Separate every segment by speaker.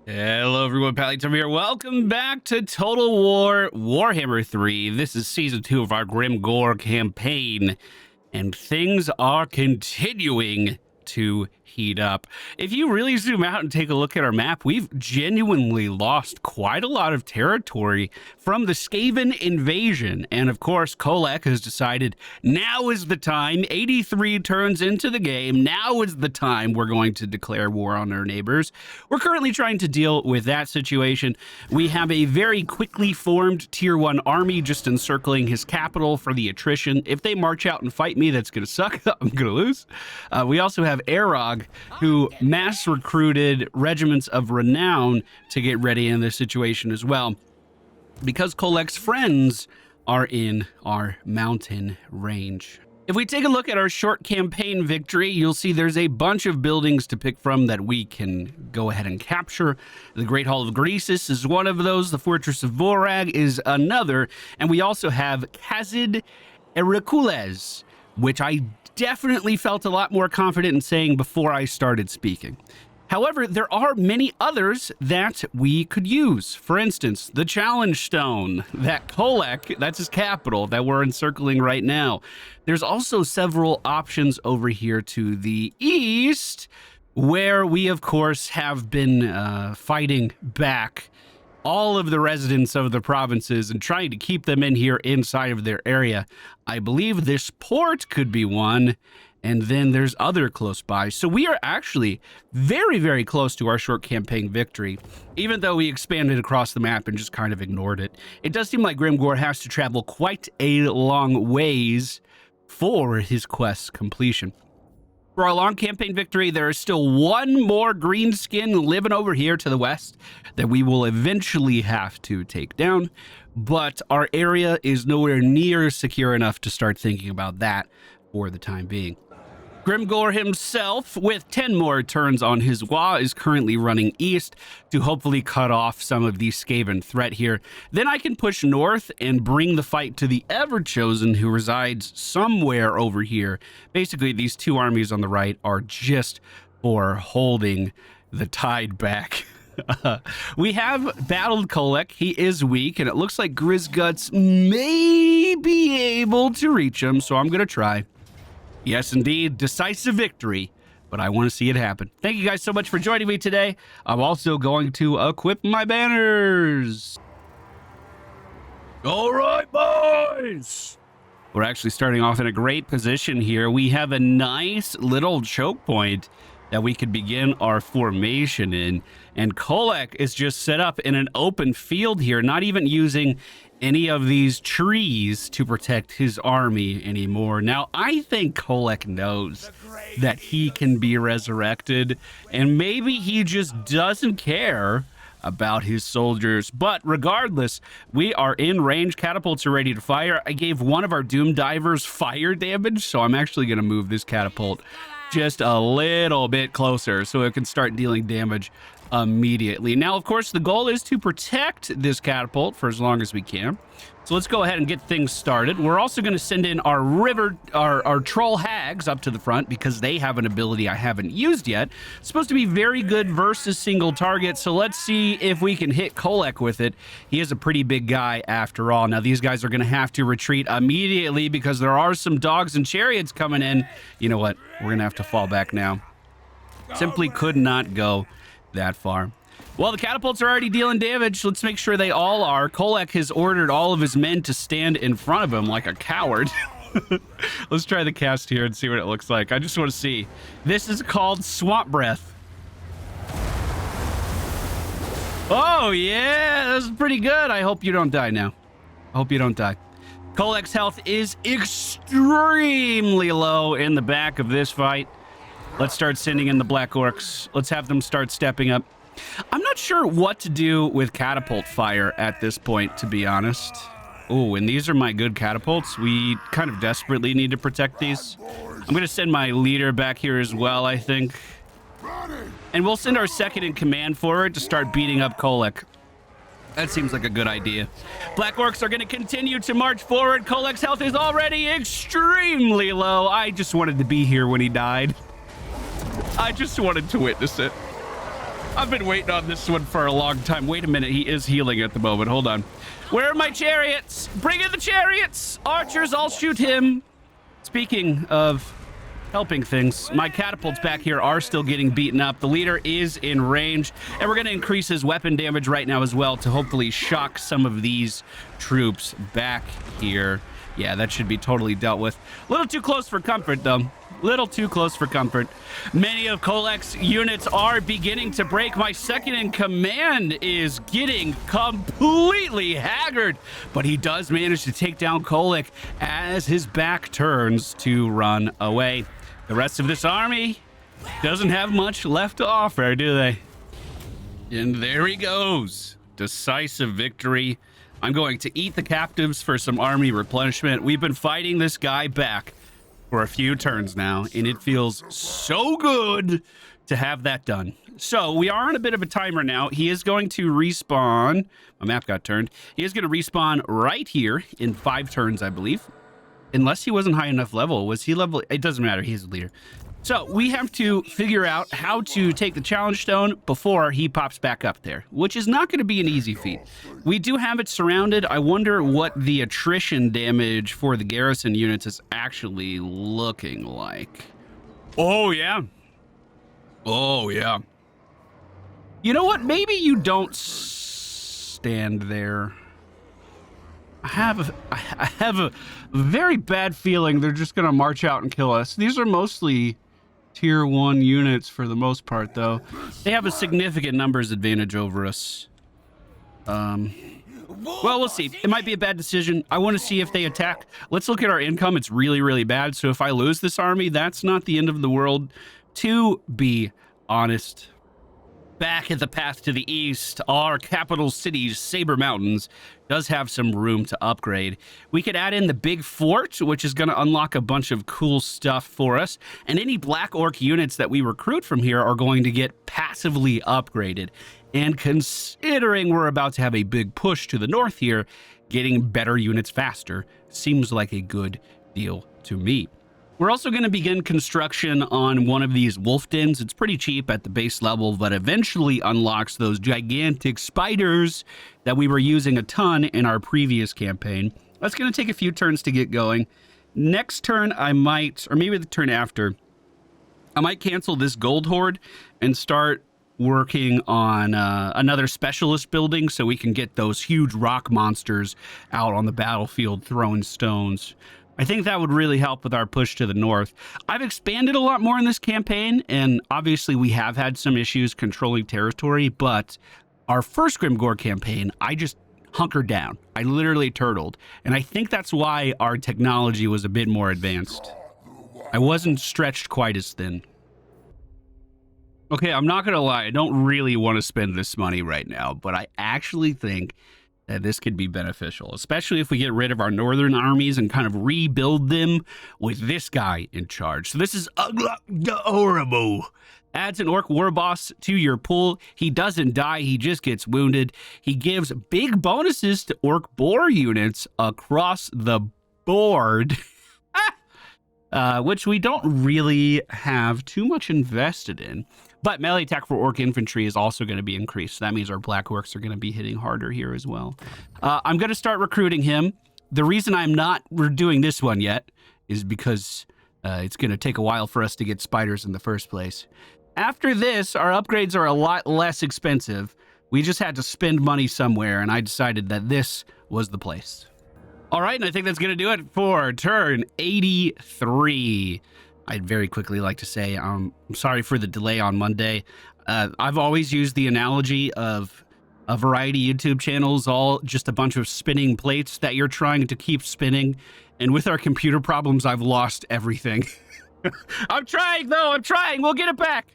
Speaker 1: Hello everyone, PallyTime here. Welcome back to Total War Warhammer 3. This is Season 2 of our Grimgore campaign, and things are continuing to heat up. If you really zoom out and take a look at our map, we've genuinely lost quite a lot of territory from the Skaven invasion. And of course, Kholek has decided now is the time. 83 turns into the game. Now is the time we're going to declare war on our neighbors. We're currently trying to deal with that situation. We have a very quickly formed Tier 1 army just encircling his capital for the attrition. If they march out and fight me, that's going to suck. I'm going to lose. We also have Arog, who mass recruited regiments of renown to get ready in this situation as well, because Kholek's friends are in our mountain range. If we take a look at our short campaign victory, you'll see there's a bunch of buildings to pick from that we can go ahead and capture. The Great Hall of Greasus is one of those. The Fortress of Vorag is another. And we also have Kazid Hercules, which I definitely felt a lot more confident in saying before I started speaking. However, there are many others that we could use. For instance, the Challenge Stone, that Kholek, that's his capital, that we're encircling right now. There's also several options over here to the east, where we, of course, have been fighting back all of the residents of the provinces and trying to keep them in here inside of their area. I believe this port could be one, and then there's other close by. So we are actually very, very close to our short campaign victory, even though we expanded across the map and just kind of ignored it. It does seem like Grimgore has to travel quite a long ways for his quest's completion. For our long campaign victory, there is still one more green skin living over here to the west that we will eventually have to take down, but our area is nowhere near secure enough to start thinking about that for the time being. Grimgore himself, with 10 more turns on his WA, is currently running east to hopefully cut off some of the Skaven threat here. Then I can push north and bring the fight to the Ever-Chosen, who resides somewhere over here. Basically, these two armies on the right are just for holding the tide back. We have battled Kholek. He is weak, and it looks like Grizguts may be able to reach him, so I'm going to try. Yes, indeed, decisive victory, but I want to see it happen. Thank you guys so much for joining me today. I'm also going to equip my banners. All right, boys. We're actually starting off in a great position here. We have a nice little choke point that we could begin our formation in. And Kholek is just set up in an open field here, not even using any of these trees to protect his army anymore. Now, I think Kholek knows that he can be resurrected, and maybe he just doesn't care about his soldiers. But regardless, we are in range. Catapults are ready to fire. I gave one of our Doom Divers fire damage, so I'm actually going to move this catapult just a little bit closer so it can start dealing damage immediately. Now, of course, the goal is to protect this catapult for as long as we can. So let's go ahead and get things started. We're also going to send in our troll hags up to the front because they have an ability I haven't used yet. It's supposed to be very good versus single target. So let's see if we can hit Kholek with it. He is a pretty big guy after all. Now, these guys are going to have to retreat immediately because there are some dogs and chariots coming in. You know what? We're going to have to fall back now. Simply could not go that far. Well, the catapults are already dealing damage. Let's make sure they all are. Kholek has ordered all of his men to stand in front of him like a coward. Let's try the cast here and see what it looks like. I just want to see. This is called Swamp Breath. Oh, yeah, this is pretty good. I hope you don't die now. I hope you don't die. Kholek's health is extremely low in the back of this fight. Let's start sending in the Black Orcs. Let's have them start stepping up. I'm not sure what to do with catapult fire at this point, to be honest. Oh, and these are my good catapults. We kind of desperately need to protect these. I'm going to send my leader back here as well, I think. And we'll send our second in command forward to start beating up Kholek. That seems like a good idea. Black Orcs are going to continue to march forward. Kholek's health is already extremely low. I just wanted to be here when he died. I just wanted to witness it. I've been waiting on this one for a long time. Wait a minute, he is healing at the moment. Hold on. Where are my chariots? Bring in the chariots! Archers, I'll shoot him. Speaking of helping things, my catapults back here are still getting beaten up. The leader is in range, and we're going to increase his weapon damage right now as well to hopefully shock some of these troops back here. Yeah, that should be totally dealt with. A little too close for comfort, though. Little too close for comfort. Many of Kholek's units are beginning to break. My second in command is getting completely haggard, but he does manage to take down Kholek as his back turns to run away. The rest of this army doesn't have much left to offer, do they? And there he goes. Decisive victory. I'm going to eat the captives for some army replenishment. We've been fighting this guy back for a few turns now, and it feels so good to have that done. So we are on a bit of a timer now. He is going to respawn. My map got turned. He is going to respawn right here in 5 turns, I believe. Unless he wasn't high enough level. Was he level? It doesn't matter. He's the leader. So we have to figure out how to take the challenge stone before he pops back up there, which is not going to be an easy feat. We do have it surrounded. I wonder what the attrition damage for the garrison units is actually looking like. Oh, yeah. Oh, yeah. You know what? Maybe you don't stand there. I have a very bad feeling they're just going to march out and kill us. These are mostly tier 1 units for the most part, though. They have a significant numbers advantage over us. Well, we'll see. It might be a bad decision. I want to see if they attack. Let's look at our income. It's really, really bad. So if I lose this army, that's not the end of the world, to be honest. Back at the path to the east, our capital city's Saber Mountains does have some room to upgrade. We could add in the big fort, which is going to unlock a bunch of cool stuff for us. And any Black Orc units that we recruit from here are going to get passively upgraded. And considering we're about to have a big push to the north here, getting better units faster seems like a good deal to me. We're also going to begin construction on one of these wolf dens. It's pretty cheap at the base level, but eventually unlocks those gigantic spiders that we were using a ton in our previous campaign. That's going to take a few turns to get going. Next turn, I might, or maybe the turn after, I might cancel this gold hoard and start working on another specialist building so we can get those huge rock monsters out on the battlefield throwing stones. I think that would really help with our push to the north. I've expanded a lot more in this campaign, and obviously we have had some issues controlling territory, but our first Grimgore campaign, I just hunkered down. I literally turtled, and I think that's why our technology was a bit more advanced. I wasn't stretched quite as thin. Okay, I'm not gonna lie, I don't really want to spend this money right now, but I actually think that this could be beneficial, especially if we get rid of our northern armies and kind of rebuild them with this guy in charge. So this is horrible. Adds an orc war boss to your pool. He doesn't die, he just gets wounded. He gives big bonuses to orc boar units across the board, which we don't really have too much invested in. But melee attack for orc infantry is also going to be increased. So that means our black orcs are going to be hitting harder here as well. I'm going to start recruiting him. The reason I'm not doing this one yet is because it's going to take a while for us to get spiders in the first place. After this, our upgrades are a lot less expensive. We just had to spend money somewhere, and I decided that this was the place. All right, and I think that's going to do it for turn 83. I'd very quickly like to say I'm sorry for the delay on Monday. I've always used the analogy of a variety YouTube channels, all just a bunch of spinning plates that you're trying to keep spinning. And with our computer problems, I've lost everything. I'm trying, though. I'm trying. We'll get it back.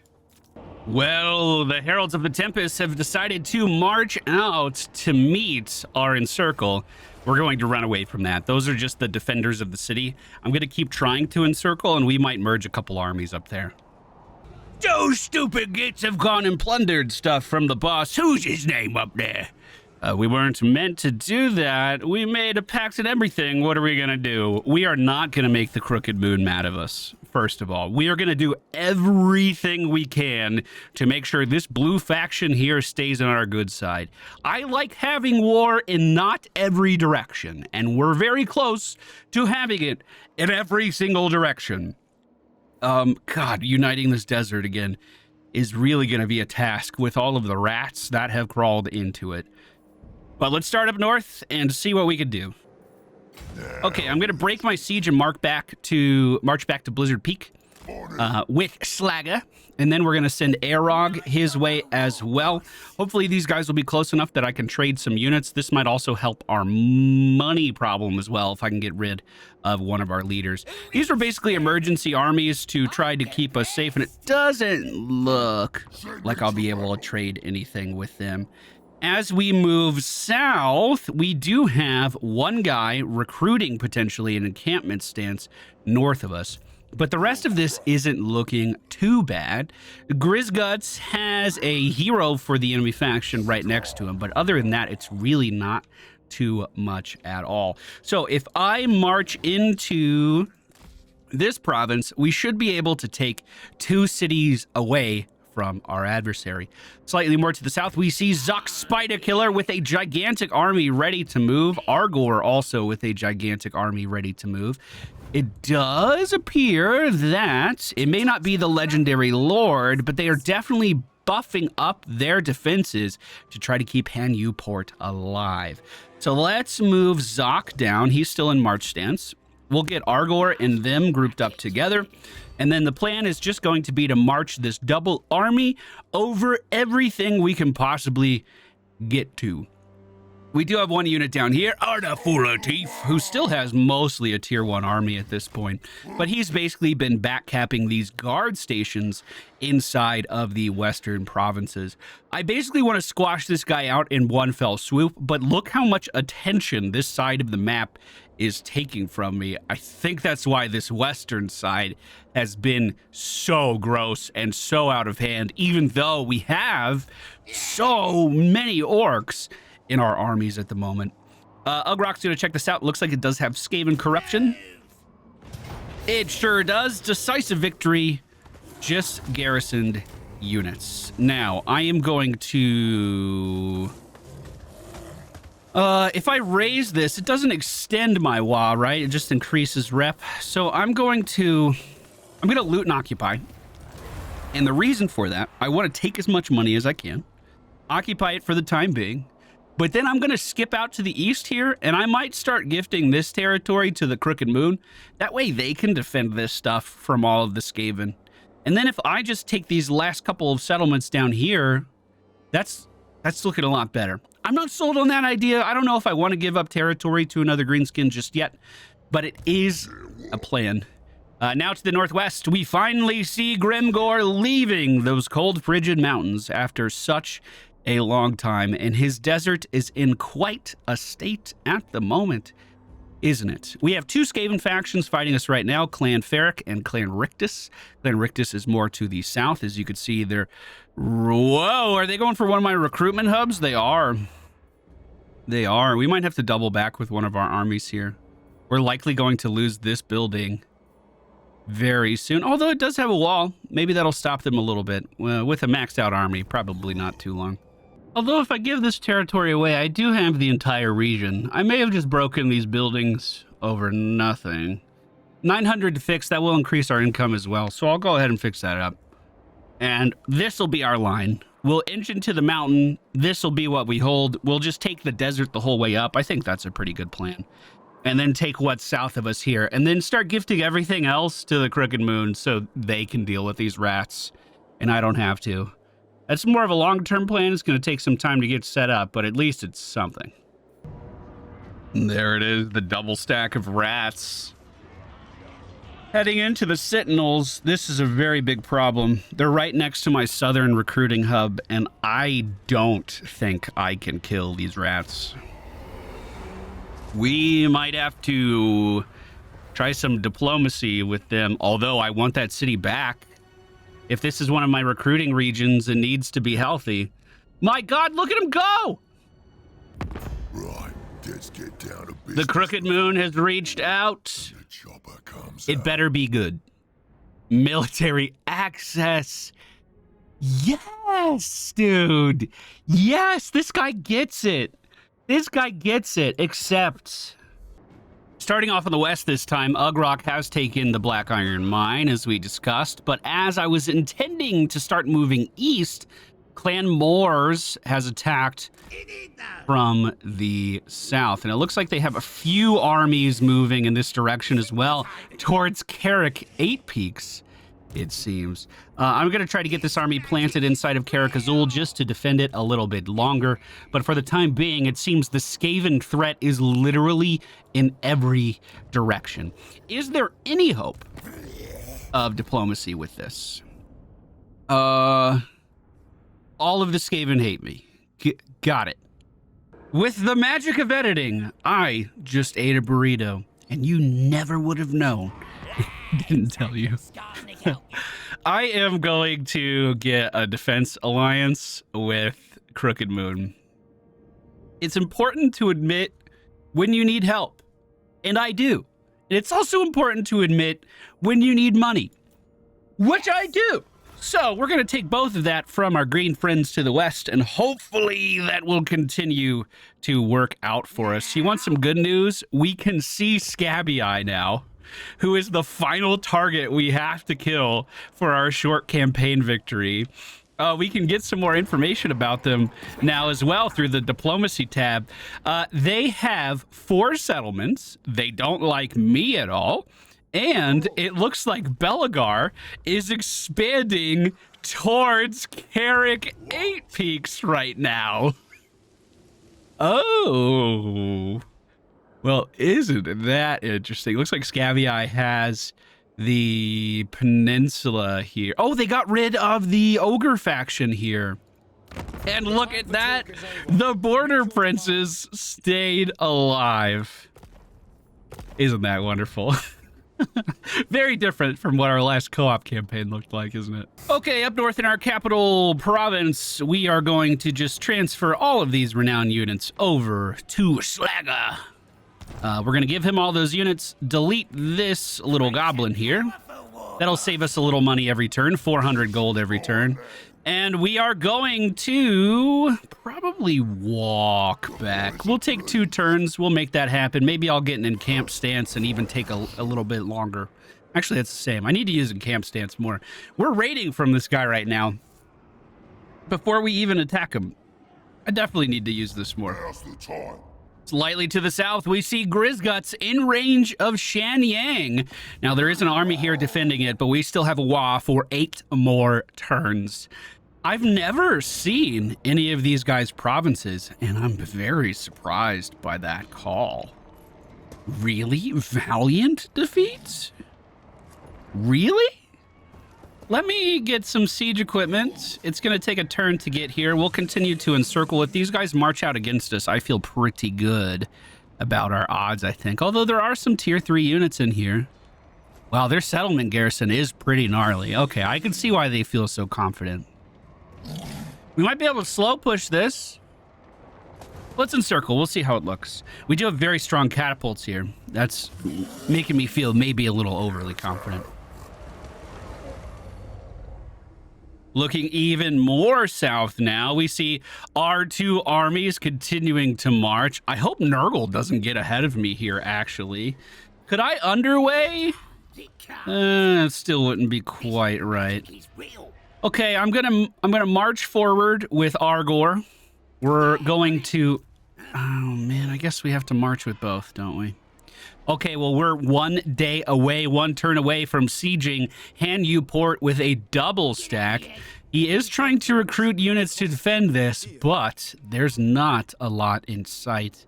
Speaker 1: Well, the Heralds of the Tempest have decided to march out to meet our encircle. We're going to run away from that. Those are just the defenders of the city. I'm going to keep trying to encircle, and we might merge a couple armies up there. Those stupid gits have gone and plundered stuff from the boss. Who's his name up there? We weren't meant to do that. We made a pact and everything. What are we going to do? We are not going to make the Crooked Moon mad of us, first of all. We are going to do everything we can to make sure this blue faction here stays on our good side. I like having war in not every direction, and we're very close to having it in every single direction. God, uniting this desert again is really going to be a task with all of the rats that have crawled into it. But let's start up north and see what we can do. Okay, I'm going to break my siege and march back to Blizzard Peak with Slagga. And then we're going to send Arog his way as well. Hopefully these guys will be close enough that I can trade some units. This might also help our money problem as well if I can get rid of one of our leaders. These were basically emergency armies to try to keep us safe, and it doesn't look like I'll be able to trade anything with them. As we move south, we do have one guy recruiting potentially an encampment stance north of us. But the rest of this isn't looking too bad. Grizguts has a hero for the enemy faction right next to him. But other than that, it's really not too much at all. So if I march into this province, we should be able to take 2 cities away from our adversary. Slightly more to the south, we see Zuck Spider Killer with a gigantic army ready to move. Argor also with a gigantic army ready to move. It does appear that it may not be the legendary lord, but they are definitely buffing up their defenses to try to keep Hanyu Port alive. So let's move Zoc down. He's still in march stance. We'll get Argor and them grouped up together. And then the plan is just going to be to march this double army over everything we can possibly get to. We do have one unit down here, Arda Fulatif, who still has mostly a tier 1 army at this point. But he's basically been backcapping these guard stations inside of the western provinces. I basically want to squash this guy out in one fell swoop, but look how much attention this side of the map is taking from me. I think that's why this western side has been so gross and so out of hand, even though we have so many orcs in our armies at the moment. Ugrok's gonna check this out. Looks like it does have Skaven corruption. It sure does. Decisive victory, just garrisoned units. Now, I am going to... if I raise this, it doesn't extend my WA, right? It just increases rep. So I'm gonna loot and occupy. And the reason for that, I want to take as much money as I can, occupy it for the time being, but then I'm going to skip out to the east here, and I might start gifting this territory to the Crooked Moon. That way they can defend this stuff from all of the Skaven. And then if I just take these last couple of settlements down here, that's looking a lot better. I'm not sold on that idea. I don't know if I want to give up territory to another greenskin just yet, but it is a plan. Now to the northwest, we finally see Grimgore leaving those cold, frigid mountains after such a long time, and his desert is in quite a state at the moment, isn't it? We have 2 Skaven factions fighting us right now, Clan Ferric and Clan Rictus. Clan Rictus is more to the south, as you can see. They're... Whoa, are they going for one of my recruitment hubs? They are. They are. We might have to double back with one of our armies here. We're likely going to lose this building very soon, although it does have a wall. Maybe that'll stop them a little bit. With a maxed out army, probably not too long. Although if I give this territory away, I do have the entire region. I may have just broken these buildings over nothing. 900 to fix, that will increase our income as well, so I'll go ahead and fix that up. And this will be our line. We'll inch into the mountain. This will be what we hold. We'll just take the desert the whole way up. I think that's a pretty good plan. And then take what's south of us here, and then start gifting everything else to the Crooked Moon so they can deal with these rats, and I don't have to. That's more of a long-term plan. It's going to take some time to get set up, but at least it's something. There it is, the double stack of rats. Heading into the Sentinels, this is a very big problem. They're right next to my southern recruiting hub, and I don't think I can kill these rats. We might have to try some diplomacy with them, although I want that city back. If this is one of my recruiting regions and needs to be healthy. My God, look at him go! The Crooked Moon has reached out. It better be good. Military access. Yes, dude. Yes, this guy gets it. This guy gets it, except... Starting off on the west this time, Ugrok has taken the Black Iron Mine, as we discussed, but as I was intending to start moving east, Clan Moors has attacked from the south, and it looks like they have a few armies moving in this direction as well, towards Carrick 8 Peaks, it seems. I'm going to try to get this army planted inside of Carrick Azul just to defend it a little bit longer, but for the time being, it seems the Skaven threat is literally in every direction. Is there any hope of diplomacy with this? All of the Skaven hate me. Got it. With the magic of editing, I just ate a burrito, and you never would have known. Didn't tell you. I am going to get a defense alliance with Crooked Moon. It's important to admit when you need help, and I do. And it's also important to admit when you need money, which I do. So we're going to take both of that from our green friends to the west, and hopefully that will continue to work out for us. You want some good news? We can see Scabby Eye now, who is the final target we have to kill for our short campaign victory. We can get some more information about them now as well through the diplomacy tab. They have 4 settlements. They don't like me at all. And it looks like Belagar is expanding towards Carrick 8 Peaks right now. Oh. Well, isn't that interesting? Looks like Scabby Eye has the peninsula here. Oh, they got rid of the ogre faction here. And look at that. The border princes stayed alive. Isn't that wonderful? Very different from what our last co-op campaign looked like, isn't it? Okay, up north in our capital province, we are going to just transfer all of these renowned units over to Slagga. We're going to give him all those units, delete this little goblin here. That'll save us a little money every turn, 400 gold every turn. And we are going to probably walk back. We'll take 2 turns. We'll make that happen. Maybe I'll get an encamp stance and even take a little bit longer. Actually, that's the same. I need to use encamp stance more. We're raiding from this guy right now. Before we even attack him, I definitely need to use this more. Slightly to the south, we see Grizguts in range of Shanyang. Now, there is an army here defending it, but we still have a WA for 8 more turns. I've never seen any of these guys' provinces, and I'm very surprised by that call. Really? Valiant defeats? Really? Let me get some siege equipment. It's going to take a turn to get here. We'll continue to encircle. If these guys march out against us, I feel pretty good about our odds, I think. Although there are some tier 3 units in here. Wow, their settlement garrison is pretty gnarly. Okay, I can see why they feel so confident. We might be able to slow push this. Let's encircle. We'll see how it looks. We do have very strong catapults here. That's making me feel maybe a little overly confident. Looking even more south now, we see our 2 armies continuing to march. I hope Nurgle doesn't get ahead of me here, actually. Could I underway? It still wouldn't be quite right. Okay, I'm gonna march forward with Argor. We're going to... Oh, man, I guess we have to march with both, don't we? Okay, well, we're 1 day away, 1 turn away from sieging Hanyu Port with a double stack. He is trying to recruit units to defend this, but there's not a lot in sight.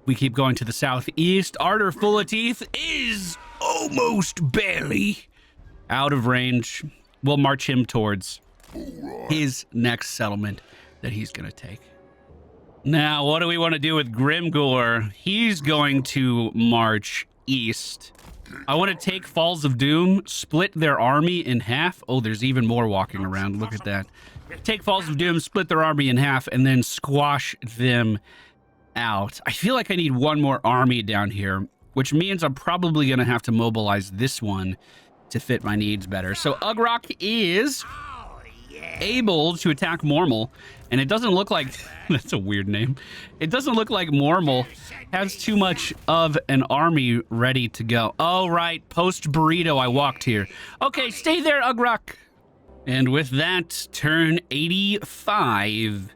Speaker 1: We keep going to the southeast. Ardor Full of Teeth is almost barely out of range. We'll march him towards his next settlement that he's going to take. Now, what do we want to do with Grimgore? He's going to march east. I want to take Falls of Doom, split their army in half. Oh, there's even more walking around. Look at that. Take Falls of Doom, split their army in half, and then squash them out. I feel like I need one more army down here, which means I'm probably going to have to mobilize this one to fit my needs better. So Ugrok is able to attack Mormal, and it doesn't look like that's a weird name. It doesn't look like Mormal has too much of an army ready to go. Oh, right. Post burrito, I walked here. Okay, stay there, Ugrok. And with that, turn 85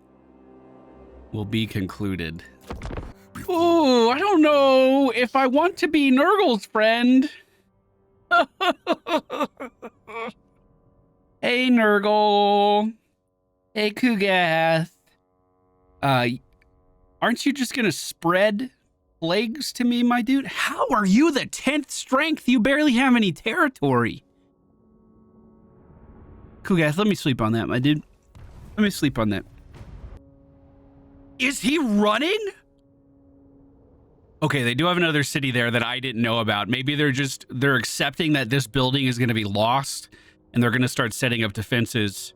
Speaker 1: will be concluded. Oh, I don't know if I want to be Nurgle's friend. Hey, Nurgle. Hey, Kugath. Aren't you just gonna spread plagues to me, my dude? How are you the 10th strength? You barely have any territory. Kugath, let me sleep on that, my dude. Let me sleep on that. Is he running? Okay, they do have another city there that I didn't know about. Maybe they're accepting that this building is going to be lost, and they're going to start setting up defenses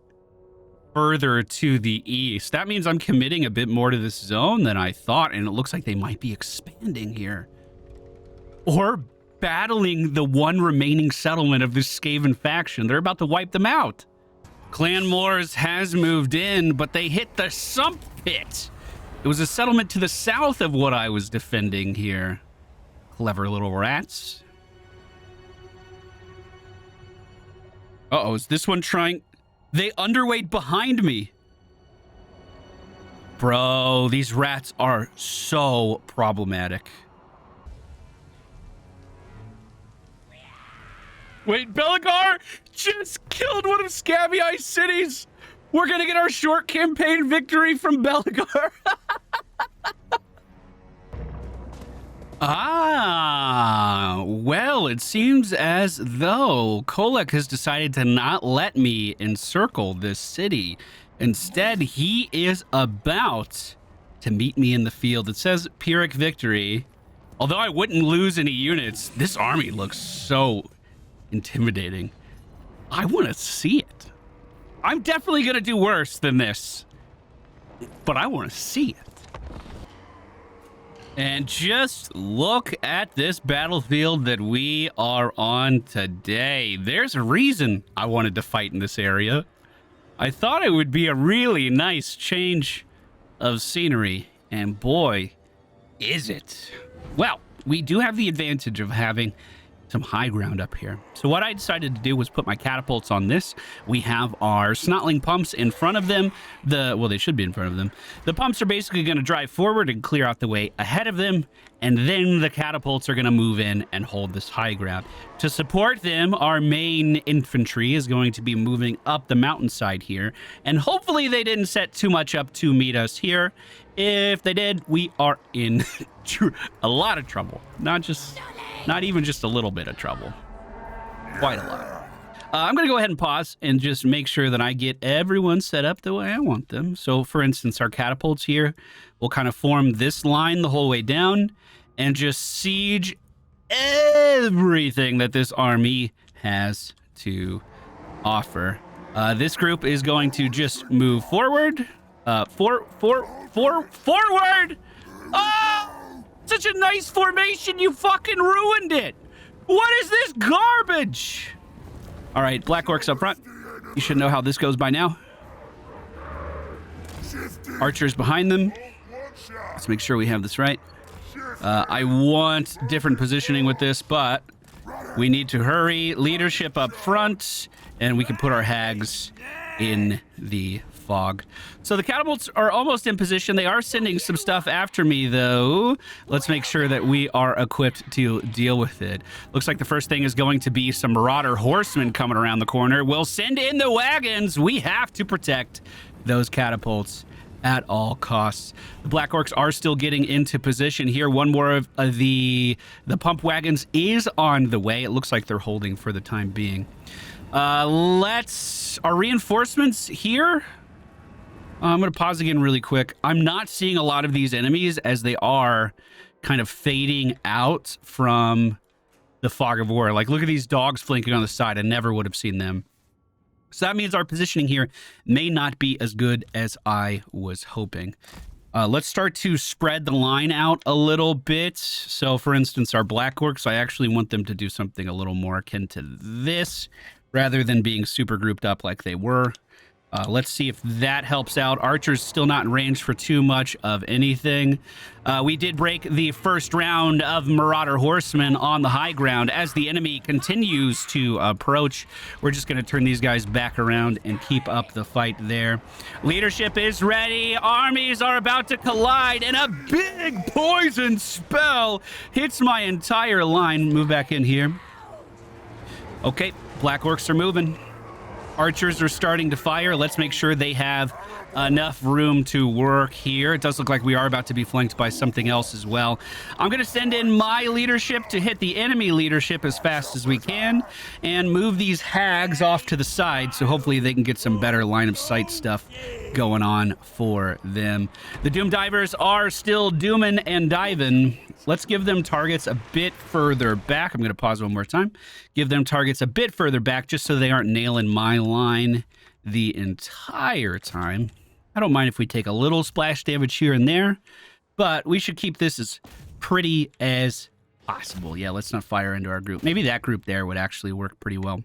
Speaker 1: further to the east. That means I'm committing a bit more to this zone than I thought, and it looks like they might be expanding here. Or battling the one remaining settlement of this Skaven faction. They're about to wipe them out. Clan Moors has moved in, but they hit the sump pit. It was a settlement to the south of what I was defending here. Clever little rats. Uh-oh, is this one trying? They underweight behind me. Bro, these rats are so problematic. Wait, Belligar just killed one of Scabby Eye's cities. We're gonna get our short campaign victory from Belligar. Well, it seems as though Kholek has decided to not let me encircle this city. Instead, he is about to meet me in the field. It says Pyrrhic victory. Although I wouldn't lose any units, this army looks so intimidating. I want to see it. I'm definitely going to do worse than this, but I want to see it. And just look at this battlefield that we are on today. There's a reason I wanted to fight in this area. I thought it would be a really nice change of scenery, and boy, is it. Well, we do have the advantage of having some high ground up here. So what I decided to do was put my catapults on this. We have our snotling pumps in front of them. Well, they should be in front of them. The pumps are basically going to drive forward and clear out the way ahead of them, and then the catapults are going to move in and hold this high ground. To support them, our main infantry is going to be moving up the mountainside here, and hopefully they didn't set too much up to meet us here. If they did, we are in a lot of trouble. Not even just a little bit of trouble. Quite a lot. I'm going to go ahead and pause and just make sure that I get everyone set up the way I want them. So, for instance, our catapults here will kind of form this line the whole way down and just siege everything that this army has to offer. This group is going to just move forward. Forward! Oh! Such a nice formation, you fucking ruined it! What is this garbage? All right, Black Orcs up front. You should know how this goes by now. Archers behind them. Let's make sure we have this right. I want different positioning with this, but we need to hurry. Leadership up front, and we can put our hags in the fog. So the catapults are almost in position. They are sending some stuff after me, though. Let's make sure that we are equipped to deal with it. Looks like the first thing is going to be some marauder horsemen coming around the corner. We'll send in the wagons. We have to protect those catapults at all costs. The Black Orcs are still getting into position here. One more of the pump wagons is on the way. It looks like they're holding for the time being. Our reinforcements here. I'm going to pause again really quick. I'm not seeing a lot of these enemies as they are kind of fading out from the fog of war. Like, look at these dogs flanking on the side. I never would have seen them. So that means our positioning here may not be as good as I was hoping. Let's start to spread the line out a little bit. So, for instance, our Black Orcs, I actually want them to do something a little more akin to this, rather than being super grouped up like they were. Let's see if that helps out. Archer's still not in range for too much of anything. We did break the first round of Marauder Horsemen on the high ground. As the enemy continues to approach, we're just going to turn these guys back around and keep up the fight there. Leadership is ready. Armies are about to collide, and a big poison spell hits my entire line. Move back in here. Okay, Black Orcs are moving. Archers are starting to fire. Let's make sure they have enough room to work here. It does look like we are about to be flanked by something else as well. I'm going to send in my leadership to hit the enemy leadership as fast as we can and move these hags off to the side, so hopefully they can get some better line of sight stuff going on for them. The Doom Divers are still dooming and diving. Let's give them targets a bit further back. I'm going to pause one more time. Give them targets a bit further back just so they aren't nailing my line the entire time. I don't mind if we take a little splash damage here and there, but we should keep this as pretty as possible. Yeah, let's not fire into our group. Maybe that group there would actually work pretty well.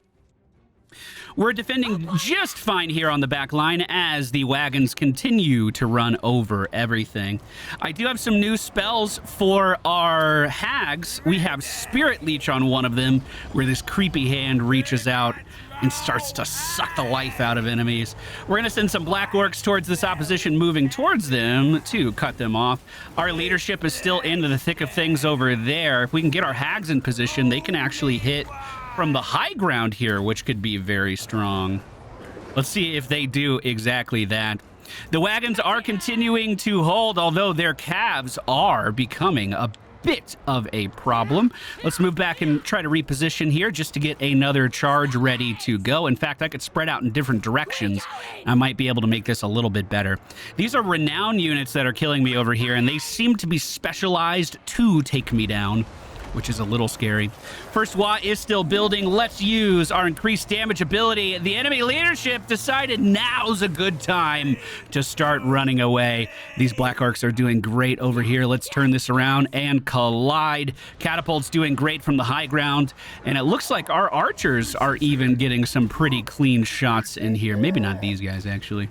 Speaker 1: We're defending just fine here on the back line as the wagons continue to run over everything. I do have some new spells for our hags. We have Spirit Leech on one of them, where this creepy hand reaches out and starts to suck the life out of enemies. We're going to send some Black Orcs towards this opposition, moving towards them to cut them off. Our leadership is still into the thick of things over there. If we can get our hags in position, they can actually hit from the high ground here, which could be very strong. Let's see if they do exactly that. The wagons are continuing to hold, although their calves are becoming a bit of a problem. Let's move back and try to reposition here just to get another charge ready to go. In fact, I could spread out in different directions. I might be able to make this a little bit better. These are renowned units that are killing me over here, and they seem to be specialized to take me down, which is a little scary. First WA is still building. Let's use our increased damage ability. The enemy leadership decided now's a good time to start running away. These Black Orcs are doing great over here. Let's turn this around and collide. Catapult's doing great from the high ground, and it looks like our archers are even getting some pretty clean shots in here. Maybe not these guys, actually.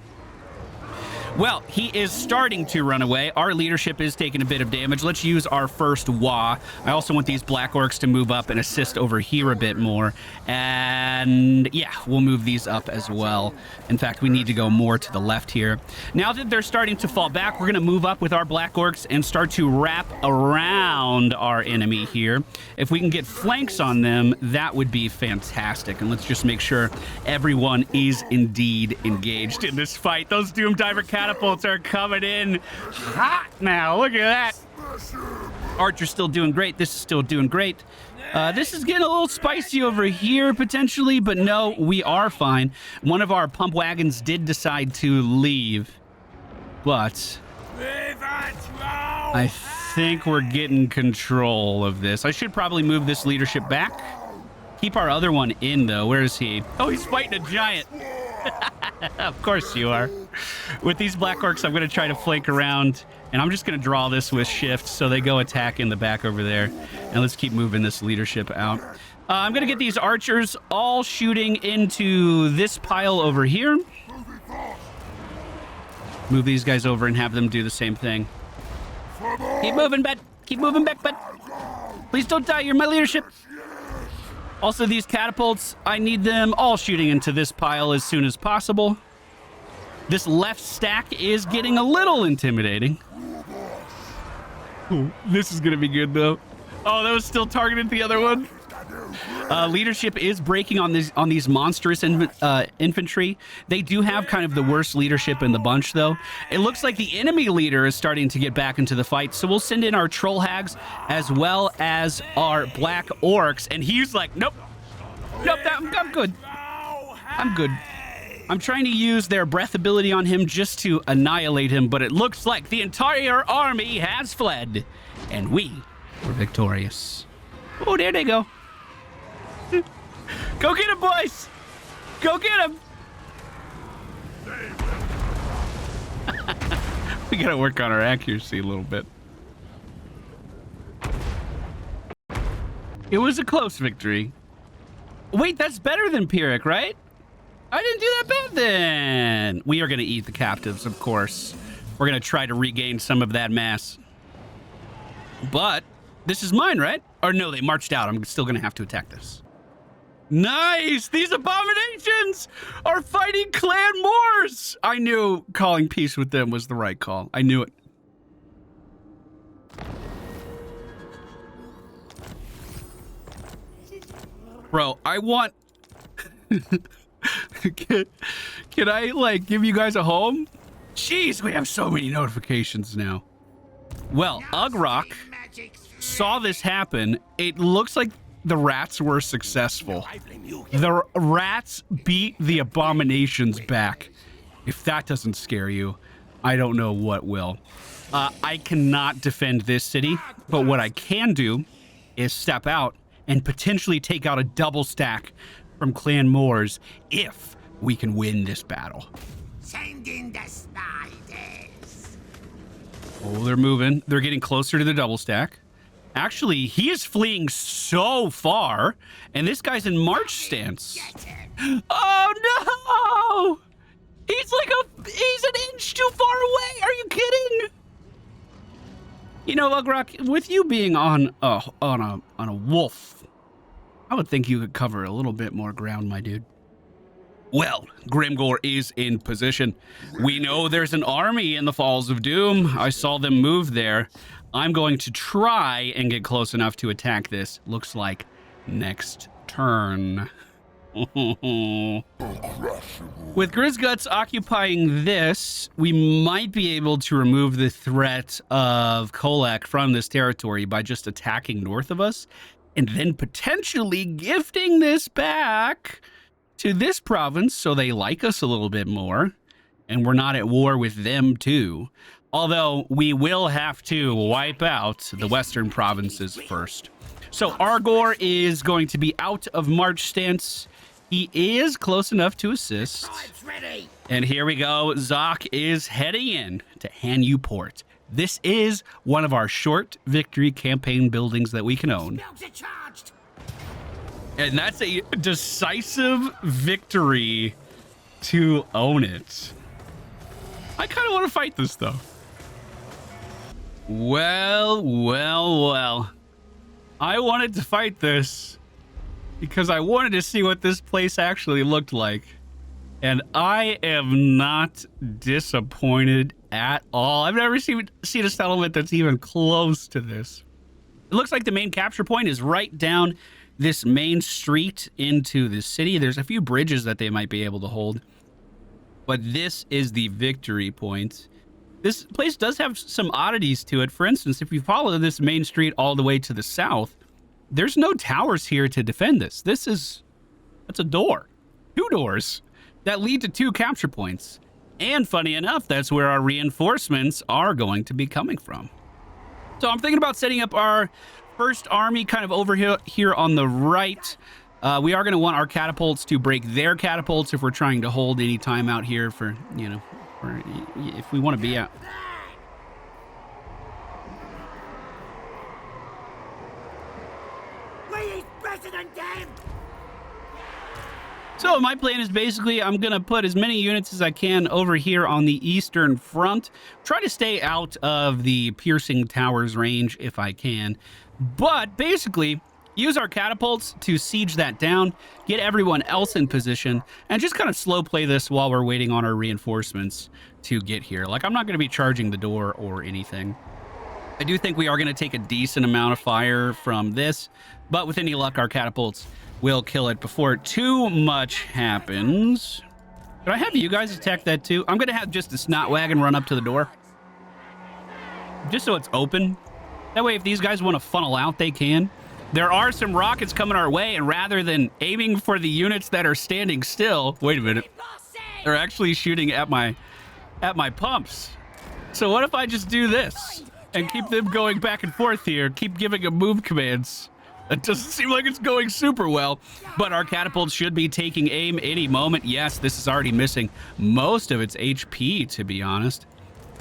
Speaker 1: Well, he is starting to run away. Our leadership is taking a bit of damage. Let's use our first WA. I also want these Black Orcs to move up and assist over here a bit more. And yeah, we'll move these up as well. In fact, we need to go more to the left here. Now that they're starting to fall back, we're going to move up with our Black Orcs and start to wrap around our enemy here. If we can get flanks on them, that would be fantastic. And let's just make sure everyone is indeed engaged in this fight. Those Doom Diver catapults are coming in hot now. Look at that. Archer's still doing great. This is still doing great. This is getting a little spicy over here, potentially, but no, we are fine. One of our pump wagons did decide to leave, but I think we're getting control of this. I should probably move this leadership back. Keep our other one in, though. Where is he? Oh, he's fighting a giant. Of course you are. With these Black Orcs, I'm going to try to flank around, and I'm just going to draw this with shift so they go attack in the back over there. And let's keep moving this leadership out. I'm going to get these archers all shooting into this pile over here. Move these guys over and have them do the same thing. Keep moving, bud. Keep moving back, bud. Please don't die. You're my leadership. Also, these catapults, I need them all shooting into this pile as soon as possible. This left stack is getting a little intimidating. Ooh, this is going to be good, though. Oh, that was still targeted the other one. Leadership is breaking on these monstrous infantry. They do have kind of the worst leadership in the bunch, though. It looks like the enemy leader is starting to get back into the fight, so we'll send in our troll hags as well as our Black Orcs, and he's like, nope, I'm good. I'm good. I'm trying to use their breath ability on him just to annihilate him, but it looks like the entire army has fled, and we were victorious. Oh, there they go. Go get him, boys! Go get him! We gotta work on our accuracy a little bit. It was a close victory. Wait, that's better than Pyrrhic, right? I didn't do that bad then. We are going to eat the captives, of course. We're going to try to regain some of that mass. But this is mine, right? Or no, they marched out. I'm still going to have to attack this. Nice! These abominations are fighting Clan Moors! I knew calling peace with them was the right call. I knew it. Bro, I want... can I, like, give you guys a home? Jeez, we have so many notifications now. Well, Ugrok saw this happen. It looks like the rats were successful. The rats beat the abominations back. If that doesn't scare you, I don't know what will. I cannot defend this city, but what I can do is step out and potentially take out a double stack from Clan Moors if we can win this battle. Send in the spiders. Oh, they're moving. They're getting closer to the double stack. Actually, he is fleeing so far, and this guy's in march stance. Oh no! He's an inch too far away. Are you kidding? You know, Ugrok, with you being on a wolf, I would think you could cover a little bit more ground, my dude. Well, Grimgore is in position. We know there's an army in the Falls of Doom. I saw them move there. I'm going to try and get close enough to attack this. Looks like next turn. With Grizguts occupying this, we might be able to remove the threat of Kholek from this territory by just attacking north of us, and then potentially gifting this back to this province so they like us a little bit more, and we're not at war with them too. Although we will have to wipe out the western provinces first. So Argor is going to be out of march stance. He is close enough to assist. And here we go. Zoc is heading in to Hanyu Port. This is one of our short victory campaign buildings that we can own. And that's a decisive victory to own it. I kind of want to fight this, though. Well, well, well. I wanted to fight this because I wanted to see what this place actually looked like. And I am not disappointed at all. I've never seen a settlement that's even close to this. It looks like the main capture point is right down this main street into the city. There's a few bridges that they might be able to hold, but this is the victory point. This place does have some oddities to it. For instance, if you follow this main street all the way to the south, there's no towers here to defend this. That's a door, 2 doors that lead to 2 capture points. And funny enough, that's where our reinforcements are going to be coming from. So I'm thinking about setting up our first army kind of over here on the right. We are going to want our catapults to break their catapults if we're trying to hold any time out here for, you know, or if we want to be out. So my plan is basically I'm going to put as many units as I can over here on the eastern front. Try to stay out of the piercing towers range if I can. But basically use our catapults to siege that down, get everyone else in position, and just kind of slow play this while we're waiting on our reinforcements to get here. Like, I'm not going to be charging the door or anything. I do think we are going to take a decent amount of fire from this, but with any luck, our catapults will kill it before too much happens. Could I have you guys attack that too? I'm going to have just the snot wagon run up to the door, just so it's open. That way, if these guys want to funnel out, they can. There are some rockets coming our way, and rather than aiming for the units that are standing still, wait a minute, they're actually shooting at my pumps. So what if I just do this and keep them going back and forth here, keep giving them move commands? It doesn't seem like it's going super well, but our catapults should be taking aim any moment. Yes, this is already missing most of its HP, to be honest.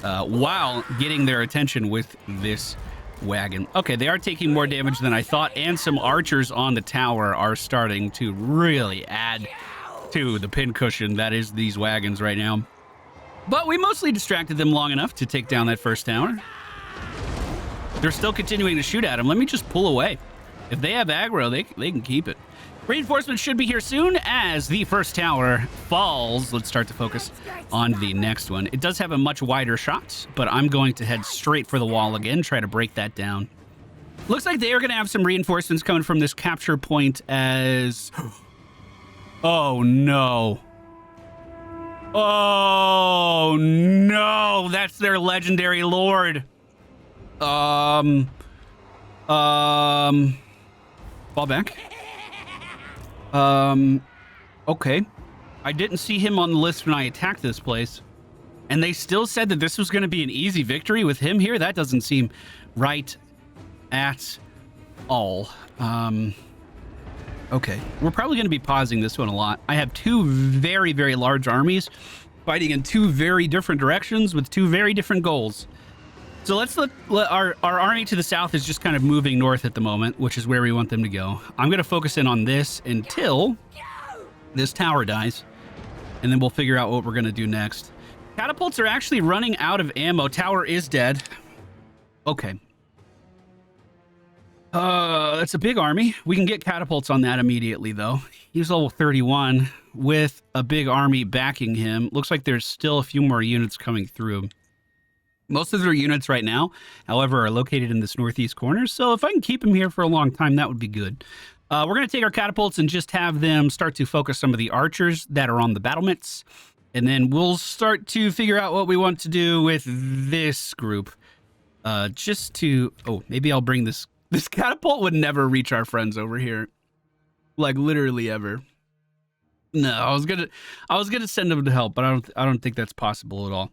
Speaker 1: while getting their attention with this wagon. Okay, they are taking more damage than I thought, and some archers on the tower are starting to really add to the pincushion that is these wagons right now. But we mostly distracted them long enough to take down that first tower. They're still continuing to shoot at them. Let me just pull away. If they have aggro, they can keep it. Reinforcements should be here soon as the first tower falls. Let's start to focus on the next one. It does have a much wider shot, but I'm going to head straight for the wall again, try to break that down. Looks like they are going to have some reinforcements coming from this capture point as... Oh, no. Oh, no. That's their legendary lord. Fall back. Okay. I didn't see him on the list when I attacked this place. And they still said that this was going to be an easy victory with him here? That doesn't seem right at all. Okay. We're probably going to be pausing this one a lot. I have two very, very large armies fighting in two very different directions with two very different goals. So let's let our army to the south is just kind of moving north at the moment, which is where we want them to go. I'm going to focus in on this until this tower dies, and then we'll figure out what we're going to do next. Catapults are actually running out of ammo. Tower is dead. Okay. That's a big army. We can get catapults on that immediately, though. He's level 31 with a big army backing him. Looks like there's still a few more units coming through. Most of their units right now, however, are located in this northeast corner, so if I can keep them here for a long time, that would be good. We're going to take our catapults and just have them start to focus some of the archers that are on the battlements, and then we'll start to figure out what we want to do with this group. Just to... Oh, maybe I'll bring this... This catapult would never reach our friends over here. Like, literally ever. No, I was gonna send them to help, but I don't think that's possible at all.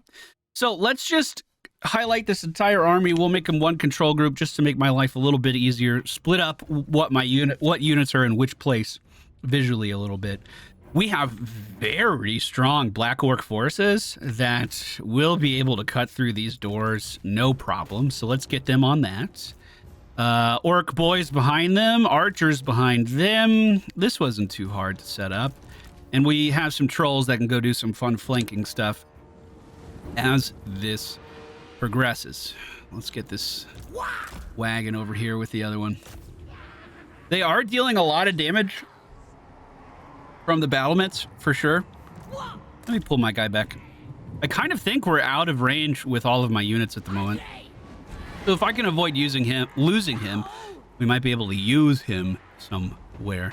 Speaker 1: So let's just highlight this entire army. We'll make them one control group just to make my life a little bit easier. Split up what units are in which place visually a little bit. We have very strong Black Orc forces that will be able to cut through these doors, no problem. So let's get them on that. Orc boys behind them, archers behind them. This wasn't too hard to set up. And we have some trolls that can go do some fun flanking stuff as this progresses. Let's get this wagon over here with the other one. They are dealing a lot of damage from the battlements, for sure. Let me pull my guy back. I kind of think we're out of range with all of my units at the moment. So if I can avoid losing him, we might be able to use him somewhere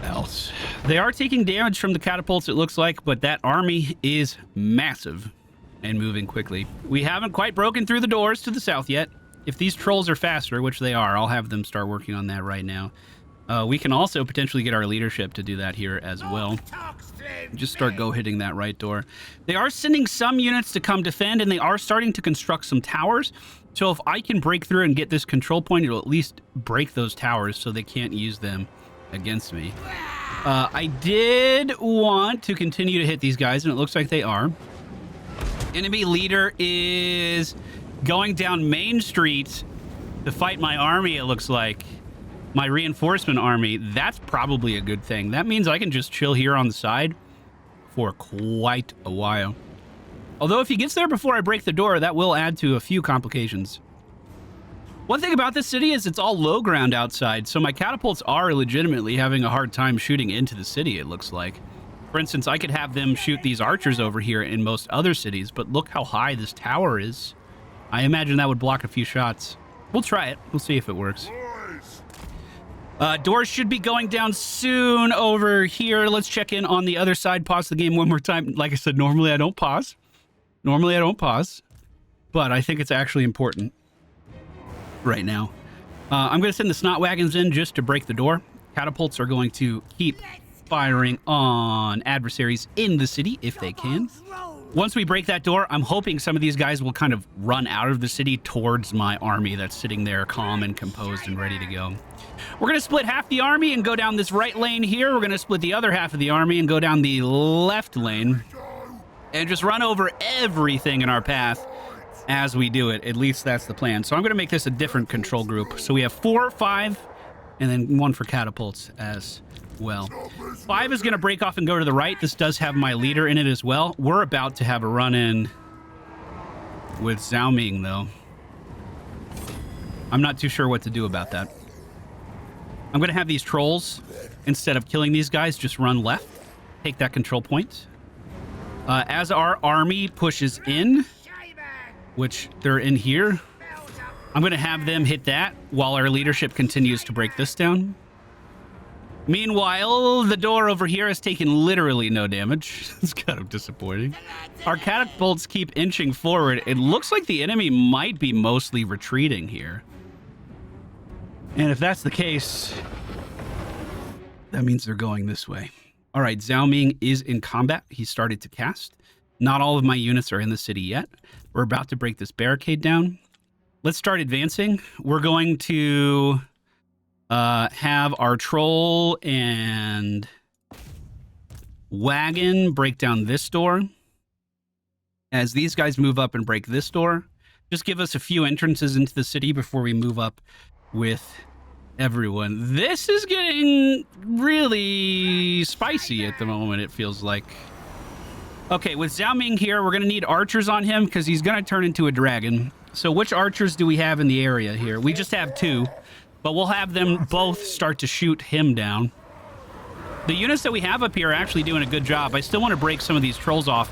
Speaker 1: else. They are taking damage from the catapults, it looks like, but that army is massive and moving quickly. We haven't quite broken through the doors to the south yet. If these trolls are faster, which they are, I'll have them start working on that right now. We can also potentially get our leadership to do that here as well. Just start hitting that right door. They are sending some units to come defend, and they are starting to construct some towers. So if I can break through and get this control point, it'll at least break those towers so they can't use them against me. I did want to continue to hit these guys, and it looks like they are. Enemy leader is going down Main Street to fight my army, it looks like. My reinforcement army. That's probably a good thing. That means I can just chill here on the side for quite a while. Although if he gets there before I break the door, that will add to a few complications. One thing about this city is it's all low ground outside, so my catapults are legitimately having a hard time shooting into the city, it looks like. For instance, I could have them shoot these archers over here in most other cities, but look how high this tower is. I imagine that would block a few shots. We'll try it. We'll see if it works. Doors should be going down soon over here. Let's check in on the other side. Pause the game one more time. Like I said, normally I don't pause. But I think it's actually important right now. I'm going to send the snot wagons in just to break the door. Catapults are going to keep firing on adversaries in the city if they can. Once we break that door, I'm hoping some of these guys will kind of run out of the city towards my army that's sitting there calm and composed and ready to go. We're going to split half the army and go down this right lane here. We're going to split the other half of the army and go down the left lane. and just run over everything in our path as we do it. At least that's the plan. So I'm going to make this a different control group. So we have 4, 5, and then 1 for catapults as well. 5 is going to break off and go to the right. This does have my leader in it as well. We're about to have a run-in with Zhao Ming, though. I'm not too sure what to do about that. I'm going to have these trolls, instead of killing these guys, just run left. Take that control point. As our army pushes in, which they're in here, I'm going to have them hit that while our leadership continues to break this down. Meanwhile, the door over here has taken literally no damage. It's kind of disappointing. Our catapults keep inching forward. It looks like the enemy might be mostly retreating here. And if that's the case, that means they're going this way. All right, Zhao Ming is in combat. He started to cast. Not all of my units are in the city yet. We're about to break this barricade down. Let's start advancing. We're going to have our troll and wagon break down this door. As these guys move up and break this door, just give us a few entrances into the city before we move up with everyone. This is getting really spicy at the moment, it feels like. Okay, with Zhao Ming here, we're going to need archers on him because he's going to turn into a dragon. So which archers do we have in the area here? We just have 2, but we'll have them both start to shoot him down. The units that we have up here are actually doing a good job. I still want to break some of these trolls off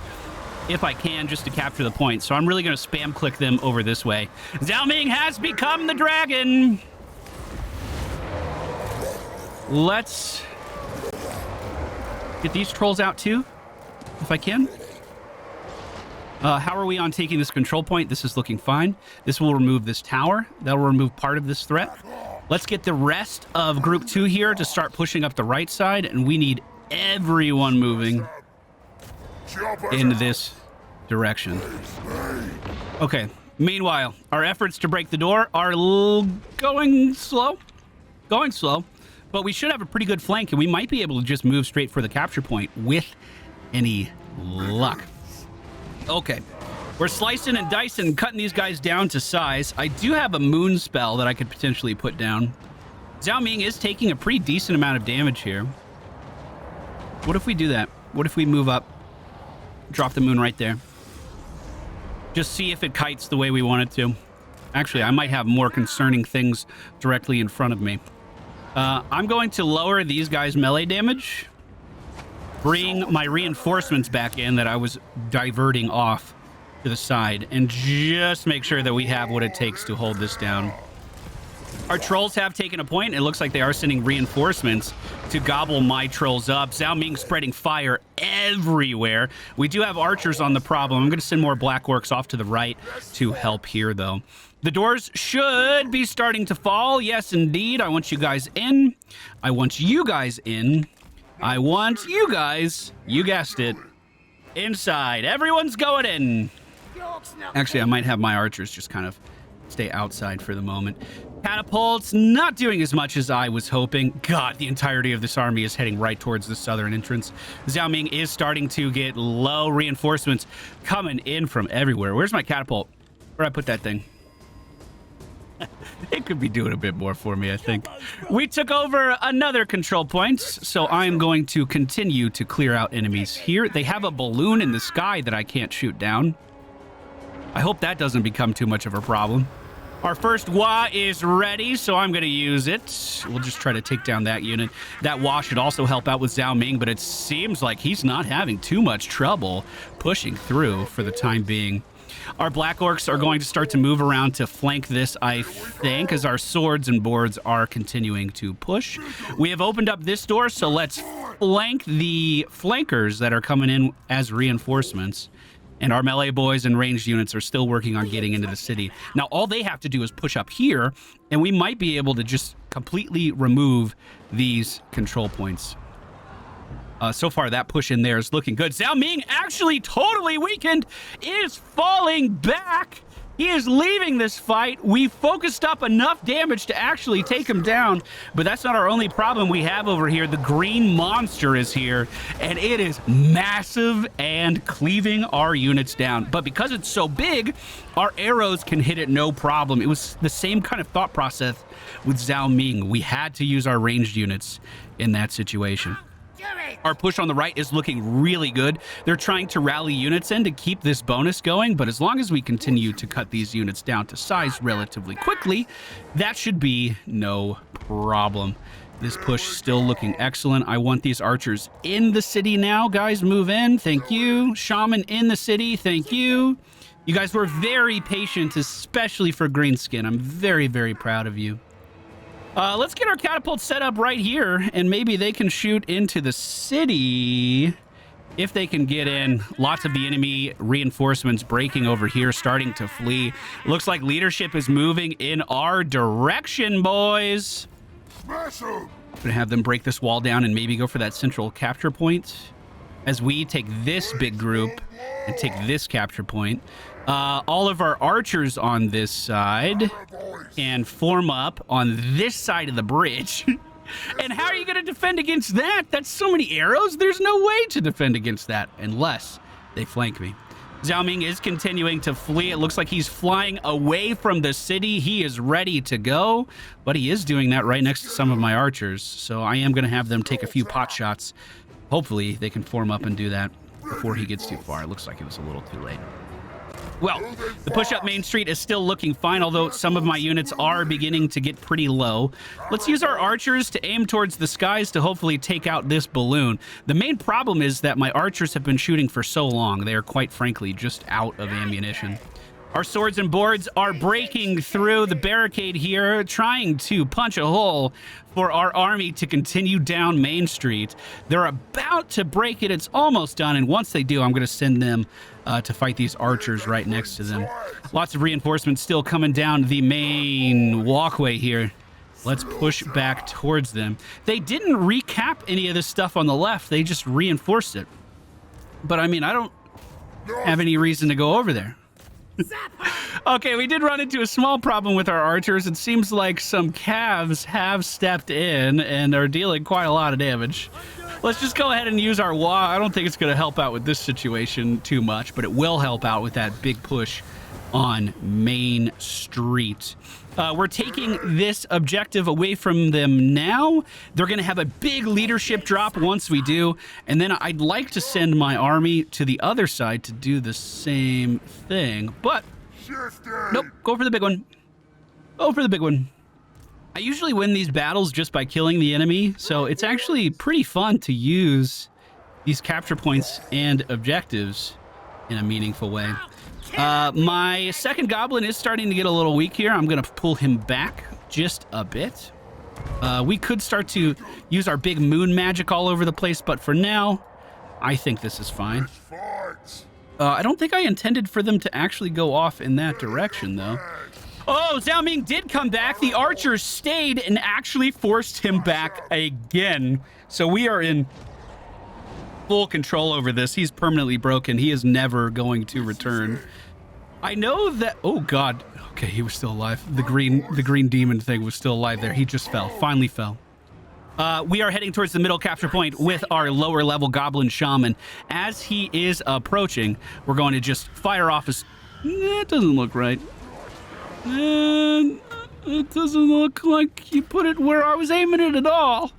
Speaker 1: if I can, just to capture the point. So I'm really going to spam click them over this way. Zhao Ming has become the dragon. Let's get these trolls out too, if I can. How are we on taking this control point? This is looking fine. This will remove this tower. That will remove part of this threat. Let's get the rest of group 2 here to start pushing up the right side, and we need everyone moving in this direction. Okay. Meanwhile, our efforts to break the door are going slow. But we should have a pretty good flank, and we might be able to just move straight for the capture point with any luck. Okay. We're slicing and dicing and cutting these guys down to size. I do have a moon spell that I could potentially put down. Zhao Ming is taking a pretty decent amount of damage here. What if we do that? What if we move up? Drop the moon right there. Just see if it kites the way we want it to. Actually, I might have more concerning things directly in front of me. I'm going to lower these guys' melee damage. Bring my reinforcements back in that I was diverting off to the side. And just make sure that we have what it takes to hold this down. Our trolls have taken a point. It looks like they are sending reinforcements to gobble my trolls up. Zhao Ming spreading fire everywhere. We do have archers on the problem. I'm going to send more black orcs off to the right to help here, though. The doors should be starting to fall. Yes, indeed. I want you guys in. I want you guys in. I want you guys, you guessed it, inside. Everyone's going in. Actually, I might have my archers just kind of stay outside for the moment. Catapults, not doing as much as I was hoping. God, the entirety of this army is heading right towards the southern entrance. Zhao Ming is starting to get low. Reinforcements coming in from everywhere. Where's my catapult? Where'd I put that thing? It could be doing a bit more for me, I think. We took over another control point, so I'm going to continue to clear out enemies here. They have a balloon in the sky that I can't shoot down. I hope that doesn't become too much of a problem. Our first Wa is ready, so I'm going to use it. We'll just try to take down that unit. That Wa should also help out with Zhao Ming, but it seems like he's not having too much trouble pushing through for the time being. Our black orcs are going to start to move around to flank this, I think, as our swords and boards are continuing to push. We have opened up this door, so let's flank the flankers that are coming in as reinforcements. And our melee boys and ranged units are still working on getting into the city. Now, all they have to do is push up here, and we might be able to just completely remove these control points. So far, that push in there is looking good. Zhao Ming, actually totally weakened, is falling back. He is leaving this fight. We focused up enough damage to actually take him down, but that's not our only problem we have over here. The green monster is here, and it is massive and cleaving our units down. But because it's so big, our arrows can hit it no problem. It was the same kind of thought process with Zhao Ming. We had to use our ranged units in that situation. Our push on the right is looking really good. They're trying to rally units in to keep this bonus going, but as long as we continue to cut these units down to size relatively quickly, that should be no problem. This push still looking excellent. I want these archers in the city now. Guys, move in. Thank you. Shaman in the city. Thank you. You guys were very patient, especially for Greenskin. I'm very, very proud of you. Let's get our catapults set up right here, and maybe they can shoot into the city if they can get in. Lots of the enemy reinforcements breaking over here, starting to flee. Looks like leadership is moving in our direction, boys.
Speaker 2: Smash 'em!
Speaker 1: Gonna have them break this wall down and maybe go for that central capture point as we take this big group and take this capture point. All of our archers on this side and form up on this side of the bridge. And how are you going to defend against that? That's so many arrows. There's no way to defend against that unless they flank me. Zhao Ming is continuing to flee. It looks like he's flying away from the city. He is ready to go, but he is doing that right next to some of my archers. So I am going to have them take a few pot shots. Hopefully they can form up and do that before he gets too far. It looks like it was a little too late. Well, the push up Main Street is still looking fine, although some of my units are beginning to get pretty low. Let's use our archers to aim towards the skies to hopefully take out this balloon. The main problem is that my archers have been shooting for so long. They are quite frankly just out of ammunition. Our swords and boards are breaking through the barricade here, trying to punch a hole for our army to continue down Main Street. They're about to break it. It's almost done. And once they do, I'm going to send them to fight these archers right next to them. Lots of reinforcements still coming down the main walkway here. Let's push back towards them. They didn't recap any of this stuff on the left. They just reinforced it. But I mean, I don't have any reason to go over there. Okay, we did run into a small problem with our archers. It seems like some calves have stepped in and are dealing quite a lot of damage. Let's just go ahead and use our wall. I don't think it's going to help out with this situation too much, but it will help out with that big push on Main Street. We're taking this objective away from them now. They're going to have a big leadership drop once we do, and then I'd like to send my army to the other side to do the same thing, but nope, go for the big one. Go for the big one. I usually win these battles just by killing the enemy, so it's actually pretty fun to use these capture points and objectives in a meaningful way. My second goblin is starting to get a little weak here. I'm going to pull him back just a bit. We could start to use our big moon magic all over the place, but for now, I think this is fine. I don't think I intended for them to actually go off in that direction, though. Oh, Zhao Ming did come back. The archers stayed and actually forced him back again. So we are in full control over this. He's permanently broken. He is never going to return. I know that... Oh, God. Okay, he was still alive. The green demon thing was still alive there. He just fell. Finally fell. We are heading towards the middle capture point with our lower level goblin shaman. As he is approaching, we're going to just fire off his... That doesn't look right. It doesn't look like you put it where I was aiming it at all.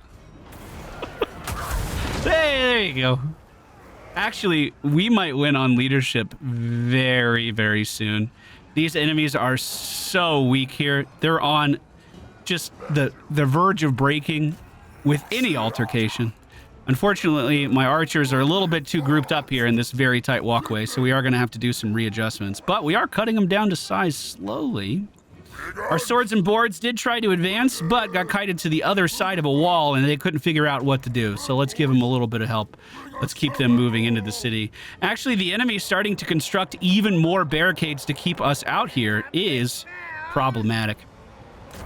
Speaker 1: Hey, there you go. Actually, we might win on leadership very, very soon. These enemies are so weak here. They're on just the verge of breaking with any altercation. Unfortunately, my archers are a little bit too grouped up here in this very tight walkway, so we are going to have to do some readjustments. But we are cutting them down to size slowly. Our swords and boards did try to advance, but got kited to the other side of a wall, and they couldn't figure out what to do. So let's give them a little bit of help. Let's keep them moving into the city. Actually, the enemy starting to construct even more barricades to keep us out here is problematic.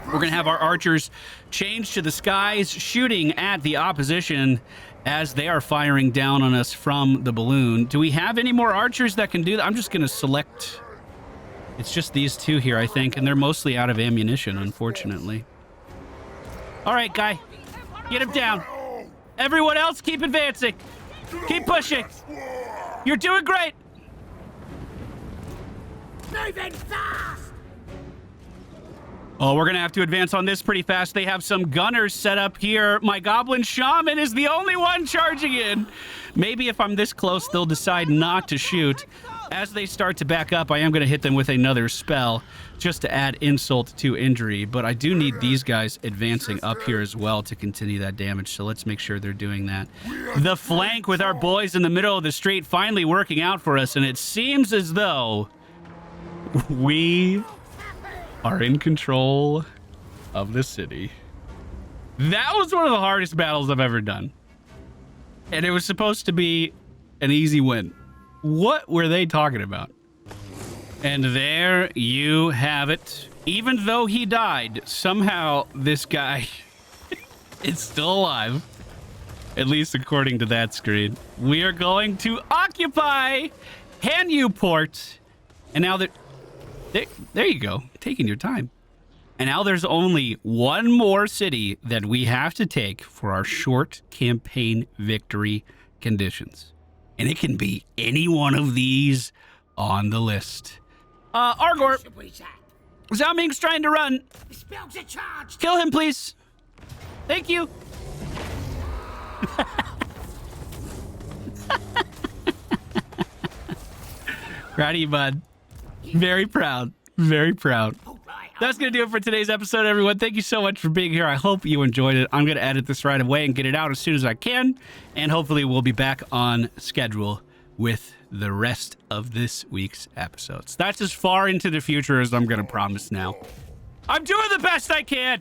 Speaker 1: We're going to have our archers change to the skies, shooting at the opposition as they are firing down on us from the balloon. Do we have any more archers that can do that? I'm just going to select It's just these two here, I think, and they're mostly out of ammunition, unfortunately. All right, guy. Get him down. Everyone else, keep advancing. Keep pushing. You're doing great.
Speaker 2: Moving fast!
Speaker 1: Oh, we're going to have to advance on this pretty fast. They have some gunners set up here. My goblin shaman is the only one charging in. Maybe if I'm this close, they'll decide not to shoot. As they start to back up, I am going to hit them with another spell just to add insult to injury. But I do need these guys advancing up here as well to continue that damage. So let's make sure they're doing that. The flank with our boys in the middle of the street finally working out for us. And it seems as though we are in control of the city. That was one of the hardest battles I've ever done. And it was supposed to be an easy win. What were they talking about? And there you have it. Even though he died, somehow this guy is still alive. At least according to that screen. We are going to occupy Hanyu Port. And now that... There you go. Taking your time. And now there's only one more city that we have to take for our short campaign victory conditions. And it can be any one of these on the list. Argor. Zhao Ming's trying to run.
Speaker 2: The spells are charged.
Speaker 1: Kill him, please. Thank you. Proud of you, bud. Very proud. Very proud. That's going to do it for today's episode, everyone. Thank you so much for being here. I hope you enjoyed it. I'm going to edit this right away and get it out as soon as I can. And hopefully we'll be back on schedule with the rest of this week's episodes. That's as far into the future as I'm going to promise now. I'm doing the best I can.